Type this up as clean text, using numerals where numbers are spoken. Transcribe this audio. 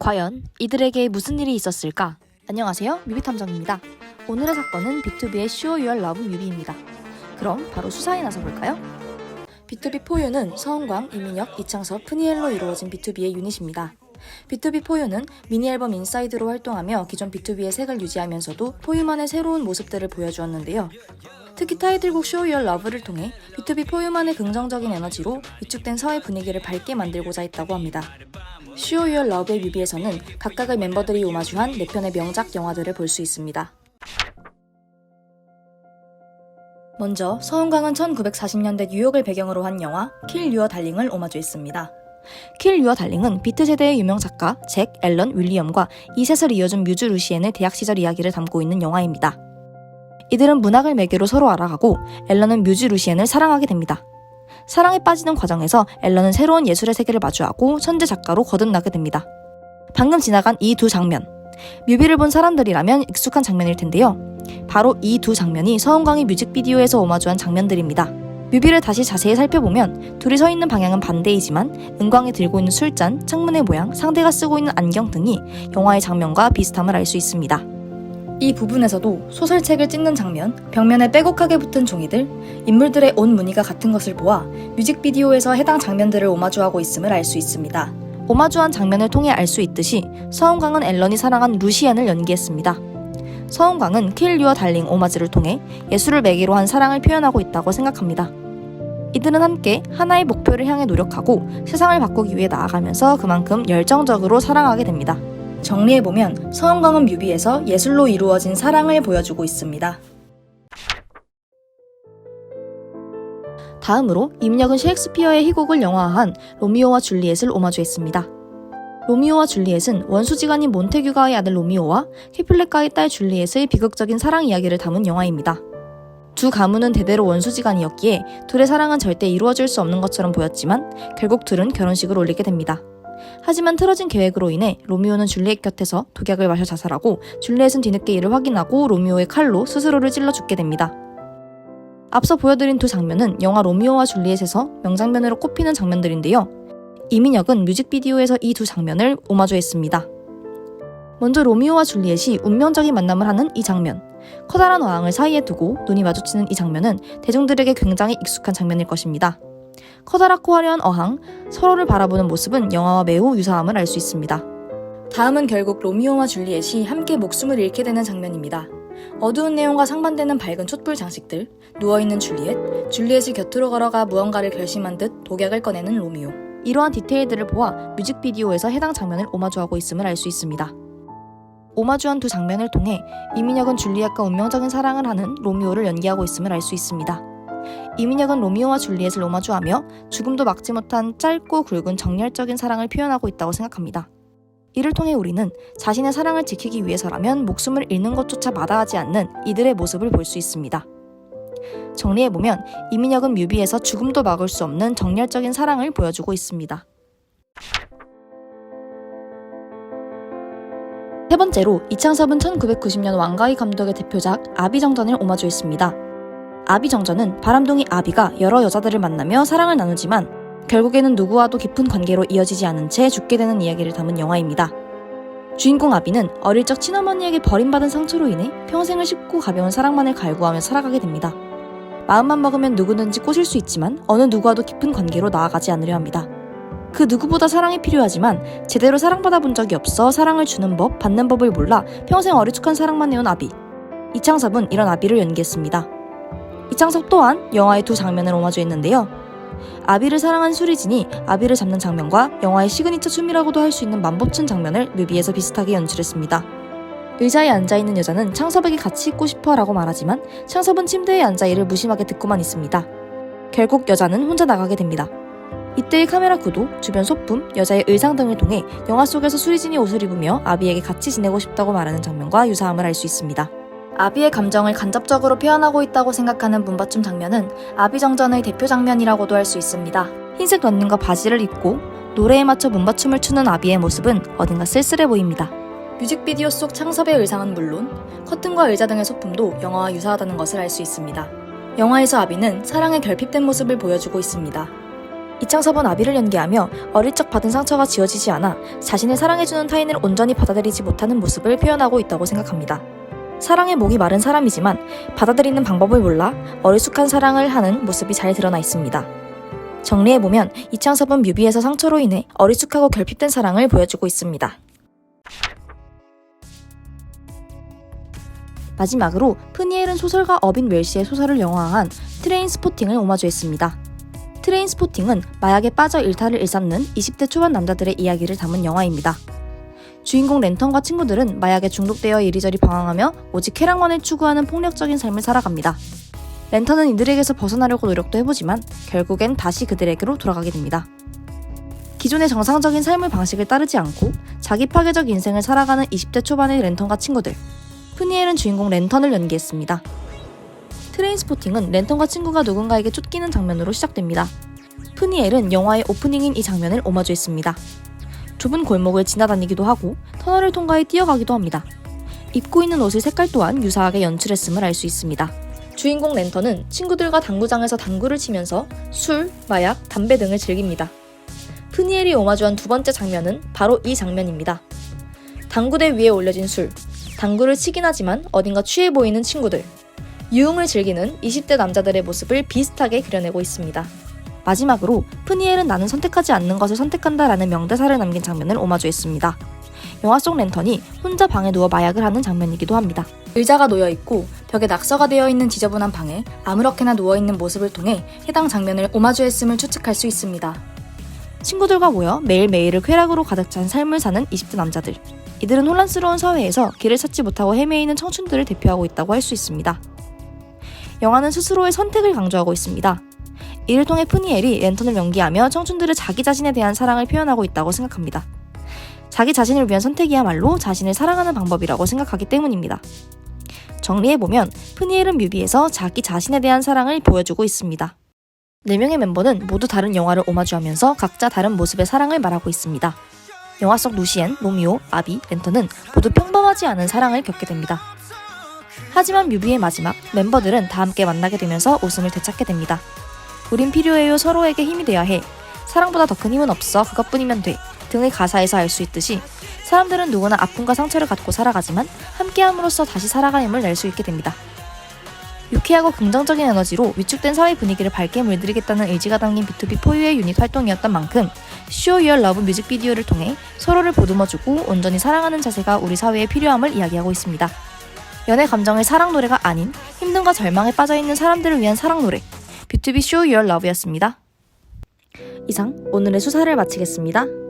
과연 이들에게 무슨 일이 있었을까? 안녕하세요, 뮤비탐정입니다. 오늘의 사건은 B2B의 Show Your Love 뮤비입니다. 그럼 바로 수사에 나서볼까요? B2B 포유는 서은광, 이민혁, 이창섭, 푸니엘로 이루어진 B2B의 유닛입니다. B2B 포유는 미니 앨범 인사이드로 활동하며 기존 B2B의 색을 유지하면서도 포유만의 새로운 모습들을 보여주었는데요. 특히 타이틀곡 Show Your Love를 통해 B2B 포유만의 긍정적인 에너지로 위축된 사회 분위기를 밝게 만들고자 했다고 합니다. Show Your Love의 뮤비에서는 각각의 멤버들이 오마주한 4편의 명작 영화들을 볼 수 있습니다. 먼저 서은광은 1940년대 뉴욕을 배경으로 한 영화 Kill Your Darling을 오마주했습니다. Kill Your Darling은 비트 세대의 유명 작가 잭 앨런 윌리엄과 이 셋을 이어준 뮤즈 루시엔의 대학 시절 이야기를 담고 있는 영화입니다. 이들은 문학을 매개로 서로 알아가고 앨런은 뮤즈 루시엔을 사랑하게 됩니다. 사랑에 빠지는 과정에서 앨런은 새로운 예술의 세계를 마주하고 천재 작가로 거듭나게 됩니다. 방금 지나간 이 두 장면, 뮤비를 본 사람들이라면 익숙한 장면일 텐데요. 바로 이 두 장면이 서은광이 뮤직비디오에서 오마주한 장면들입니다. 뮤비를 다시 자세히 살펴보면 둘이 서 있는 방향은 반대이지만 은광이 들고 있는 술잔, 창문의 모양, 상대가 쓰고 있는 안경 등이 영화의 장면과 비슷함을 알 수 있습니다. 이 부분에서도 소설책을 찍는 장면, 벽면에 빼곡하게 붙은 종이들, 인물들의 옷 무늬가 같은 것을 보아 뮤직비디오에서 해당 장면들을 오마주하고 있음을 알 수 있습니다. 오마주한 장면을 통해 알 수 있듯이 서은광은 앨런이 사랑한 루시엔을 연기했습니다. 서은광은 Kill Your Darling 오마주를 통해 예술을 매개로 한 사랑을 표현하고 있다고 생각합니다. 이들은 함께 하나의 목표를 향해 노력하고 세상을 바꾸기 위해 나아가면서 그만큼 열정적으로 사랑하게 됩니다. 정리해보면 서은광은 뮤비에서 예술로 이루어진 사랑을 보여주고 있습니다. 다음으로 이민혁은 셰익스피어의 희곡을 영화화한 로미오와 줄리엣을 오마주했습니다. 로미오와 줄리엣은 원수지간인 몬테규가의 아들 로미오와 캐퓰렛가의 딸 줄리엣의 비극적인 사랑 이야기를 담은 영화입니다. 두 가문은 대대로 원수지간이었기에 둘의 사랑은 절대 이루어질 수 없는 것처럼 보였지만 결국 둘은 결혼식을 올리게 됩니다. 하지만 틀어진 계획으로 인해 로미오는 줄리엣 곁에서 독약을 마셔 자살하고 줄리엣은 뒤늦게 이를 확인하고 로미오의 칼로 스스로를 찔러 죽게 됩니다. 앞서 보여드린 두 장면은 영화 로미오와 줄리엣에서 명장면으로 꼽히는 장면들인데요. 이민혁은 뮤직비디오에서 이 두 장면을 오마주했습니다. 먼저 로미오와 줄리엣이 운명적인 만남을 하는 이 장면, 커다란 어항을 사이에 두고 눈이 마주치는 이 장면은 대중들에게 굉장히 익숙한 장면일 것입니다. 커다랗고 화려한 어항, 서로를 바라보는 모습은 영화와 매우 유사함을 알 수 있습니다. 다음은 결국 로미오와 줄리엣이 함께 목숨을 잃게 되는 장면입니다. 어두운 내용과 상반되는 밝은 촛불 장식들, 누워있는 줄리엣이 곁으로 걸어가 무언가를 결심한 듯 독약을 꺼내는 로미오. 이러한 디테일들을 보아 뮤직비디오에서 해당 장면을 오마주하고 있음을 알 수 있습니다. 오마주한 두 장면을 통해 이민혁은 줄리엣과 운명적인 사랑을 하는 로미오를 연기하고 있음을 알 수 있습니다. 이민혁은 로미오와 줄리엣을 오마주하며 죽음도 막지 못한 짧고 굵은 정열적인 사랑을 표현하고 있다고 생각합니다. 이를 통해 우리는 자신의 사랑을 지키기 위해서라면 목숨을 잃는 것조차 마다하지 않는 이들의 모습을 볼 수 있습니다. 정리해보면 이민혁은 뮤비에서 죽음도 막을 수 없는 정열적인 사랑을 보여주고 있습니다. 세 번째로 이창섭은 1990년 왕가희 감독의 대표작 아비정전을 오마주했습니다. 아비정전은 바람둥이 아비가 여러 여자들을 만나며 사랑을 나누지만 결국에는 누구와도 깊은 관계로 이어지지 않은 채 죽게 되는 이야기를 담은 영화입니다. 주인공 아비는 어릴 적 친어머니에게 버림받은 상처로 인해 평생을 쉽고 가벼운 사랑만을 갈구하며 살아가게 됩니다. 마음만 먹으면 누구든지 꼬실 수 있지만 어느 누구와도 깊은 관계로 나아가지 않으려 합니다. 그 누구보다 사랑이 필요하지만 제대로 사랑받아 본 적이 없어 사랑을 주는 법, 받는 법을 몰라 평생 어리숙한 사랑만 해온 아비. 이창섭은 이런 아비를 연기했습니다. 이창섭 또한 영화의 두 장면을 오마주했는데요. 아비를 사랑한 수리진이 아비를 잡는 장면과 영화의 시그니처 춤이라고도 할 수 있는 만법춘 장면을 뮤비에서 비슷하게 연출했습니다. 의자에 앉아있는 여자는 창섭에게 같이 있고 싶어 라고 말하지만 창섭은 침대에 앉아 이를 무심하게 듣고만 있습니다. 결국 여자는 혼자 나가게 됩니다. 이때의 카메라 구도, 주변 소품, 여자의 의상 등을 통해 영화 속에서 수리진이 옷을 입으며 아비에게 같이 지내고 싶다고 말하는 장면과 유사함을 알 수 있습니다. 아비의 감정을 간접적으로 표현하고 있다고 생각하는 문받춤 장면은 아비정전의 대표 장면이라고도 할 수 있습니다. 흰색 런닝과 바지를 입고 노래에 맞춰 문받춤을 추는 아비의 모습은 어딘가 쓸쓸해 보입니다. 뮤직비디오 속 창섭의 의상은 물론 커튼과 의자 등의 소품도 영화와 유사하다는 것을 알 수 있습니다. 영화에서 아비는 사랑에 결핍된 모습을 보여주고 있습니다. 이창섭은 아비를 연기하며 어릴 적 받은 상처가 지워지지 않아 자신을 사랑해주는 타인을 온전히 받아들이지 못하는 모습을 표현하고 있다고 생각합니다. 사랑에 목이 마른 사람이지만 받아들이는 방법을 몰라 어리숙한 사랑을 하는 모습이 잘 드러나 있습니다. 정리해보면 이창섭은 뮤비에서 상처로 인해 어리숙하고 결핍된 사랑을 보여주고 있습니다. 마지막으로 프니엘은 소설가 어빈 웰시의 소설을 영화화한 트레인스포팅을 오마주했습니다. 트레인스포팅은 마약에 빠져 일탈을 일삼는 20대 초반 남자들의 이야기를 담은 영화입니다. 주인공 랜턴과 친구들은 마약에 중독되어 이리저리 방황하며 오직 쾌락만을 추구하는 폭력적인 삶을 살아갑니다. 랜턴은 이들에게서 벗어나려고 노력도 해보지만 결국엔 다시 그들에게로 돌아가게 됩니다. 기존의 정상적인 삶의 방식을 따르지 않고 자기 파괴적 인생을 살아가는 20대 초반의 랜턴과 친구들. 프니엘은 주인공 랜턴을 연기했습니다. 트레인스포팅은 랜턴과 친구가 누군가에게 쫓기는 장면으로 시작됩니다. 프니엘은 영화의 오프닝인 이 장면을 오마주했습니다. 좁은 골목을 지나다니기도 하고 터널을 통과해 뛰어가기도 합니다. 입고 있는 옷의 색깔 또한 유사하게 연출했음을 알 수 있습니다. 주인공 랜턴은 친구들과 당구장에서 당구를 치면서 술, 마약, 담배 등을 즐깁니다. 프니엘이 오마주한 두 번째 장면은 바로 이 장면입니다. 당구대 위에 올려진 술, 당구를 치긴 하지만 어딘가 취해 보이는 친구들, 유흥을 즐기는 20대 남자들의 모습을 비슷하게 그려내고 있습니다. 마지막으로 프니엘은 나는 선택하지 않는 것을 선택한다라는 명대사를 남긴 장면을 오마주했습니다. 영화 속 랜턴이 혼자 방에 누워 마약을 하는 장면이기도 합니다. 의자가 놓여있고 벽에 낙서가 되어 있는 지저분한 방에 아무렇게나 누워있는 모습을 통해 해당 장면을 오마주했음을 추측할 수 있습니다. 친구들과 모여 매일매일을 쾌락으로 가득 찬 삶을 사는 20대 남자들. 이들은 혼란스러운 사회에서 길을 찾지 못하고 헤매이는 청춘들을 대표하고 있다고 할 수 있습니다. 영화는 스스로의 선택을 강조하고 있습니다. 이를 통해 프니엘이 랜턴을 연기하며 청춘들의 자기 자신에 대한 사랑을 표현하고 있다고 생각합니다. 자기 자신을 위한 선택이야말로 자신을 사랑하는 방법이라고 생각하기 때문입니다. 정리해보면 프니엘은 뮤비에서 자기 자신에 대한 사랑을 보여주고 있습니다. 4명의 멤버는 모두 다른 영화를 오마주하면서 각자 다른 모습의 사랑을 말하고 있습니다. 영화 속 루시엔, 로미오, 아비, 랜턴은 모두 평범하지 않은 사랑을 겪게 됩니다. 하지만 뮤비의 마지막, 멤버들은 다 함께 만나게 되면서 웃음을 되찾게 됩니다. 우린 필요해요, 서로에게 힘이 돼야 해. 사랑보다 더 큰 힘은 없어, 그것뿐이면 돼. 등의 가사에서 알 수 있듯이 사람들은 누구나 아픔과 상처를 갖고 살아가지만 함께함으로써 다시 살아갈 힘을 낼 수 있게 됩니다. 유쾌하고 긍정적인 에너지로 위축된 사회 분위기를 밝게 물들이겠다는 의지가 담긴 B2B4U의 유닛 활동이었던 만큼 Show Your Love 뮤직비디오를 통해 서로를 보듬어주고 온전히 사랑하는 자세가 우리 사회에 필요함을 이야기하고 있습니다. 연애 감정의 사랑 노래가 아닌 힘듦과 절망에 빠져있는 사람들을 위한 사랑 노래 B2B Show Your Love였습니다. 이상 오늘의 수사를 마치겠습니다.